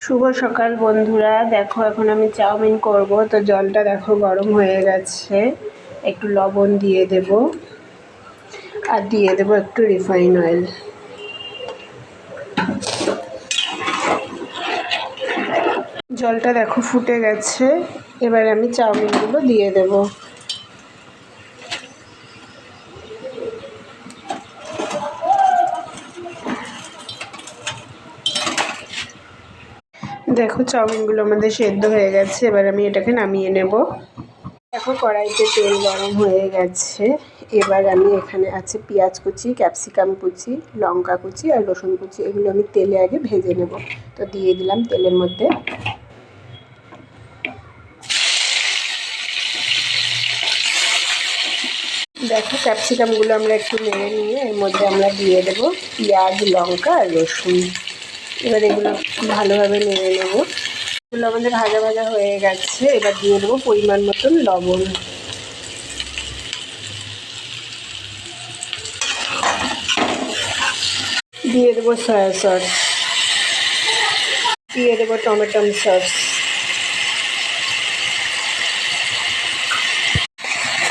শুভ সকাল বন্ধুরা, দেখো এখন আমি চাউমিন করব। তো জলটা দেখো গরম হয়ে গেছে, একটু লবণ দিয়ে দেব আর দিয়ে দেব একটু রিফাইন অয়েল। জলটা দেখো ফুটে গেছে, এবার আমি চাউমিনগুলো দিয়ে দেব। দেখো চাউমিনগুলো আমাদের সেদ্ধ হয়ে গেছে, এবার আমি এটাকে নামিয়ে নেব। দেখো কড়াইতে তেল গরম হয়ে গেছে, এবার আমি এখানে আছে পেঁয়াজ কুচি, ক্যাপসিকাম কুচি, লঙ্কা কুচি আর রসুন কুচি, এগুলো আমি তেলে আগে ভেজে নেব। তো দিয়ে দিলাম তেলের মধ্যে। দেখো ক্যাপসিকামগুলো আমরা একটু নেড়ে নিয়ে এর মধ্যে আমরা দিয়ে দেব পেঁয়াজ, লঙ্কা আর রসুন। এবার এগুলো ভালোভাবে নেড়ে নেব। এগুলো আমাদের ভাজা ভাজা হয়ে গেছে, এবার দিয়ে দেবো পরিমাণ মতন লবণ। দিয়ে দেবো সয়া সস, দিয়ে দেবো টমেটো সস।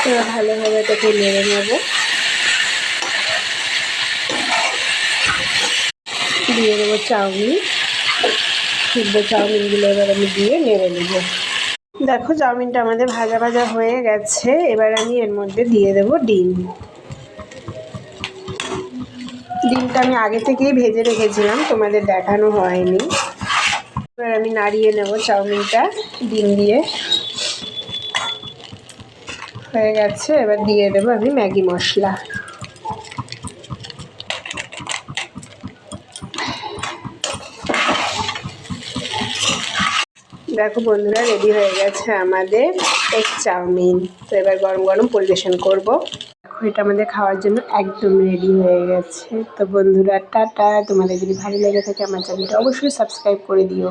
এবার ভালোভাবে এটাকে নেড়ে নেব। দিয়ে দেবো চাউমিন, সিদ্ধ চাউমিনগুলো এবার আমি দিয়ে নেড়ে নেব। দেখো চাউমিনটা আমাদের ভাজা ভাজা হয়ে গেছে, এবার আমি এর মধ্যে দিয়ে দেব ডিম। ডিমটা আমি আগে থেকেই ভেজে রেখেছিলাম, তোমাদের দেখানো হয়নি। এবার আমি নাড়িয়ে নেব চাউমিনটা ডিম দিয়ে। হয়ে গেছে, এবার দিয়ে দেবো আমি ম্যাগি মশলা। দেখো বন্ধুরা, রেডি হয়ে গেছে আমাদের এগ চাউমিন। তো এবার গরম গরম পরিবেশন করব। দেখো এটা আমাদের খাওয়ার জন্য একদম রেডি হয়ে গেছে। তো বন্ধুরা টাটা, তোমাদের যদি ভালো লেগে থাকে আমার চ্যানেলটা অবশ্যই সাবস্ক্রাইব করে দিও।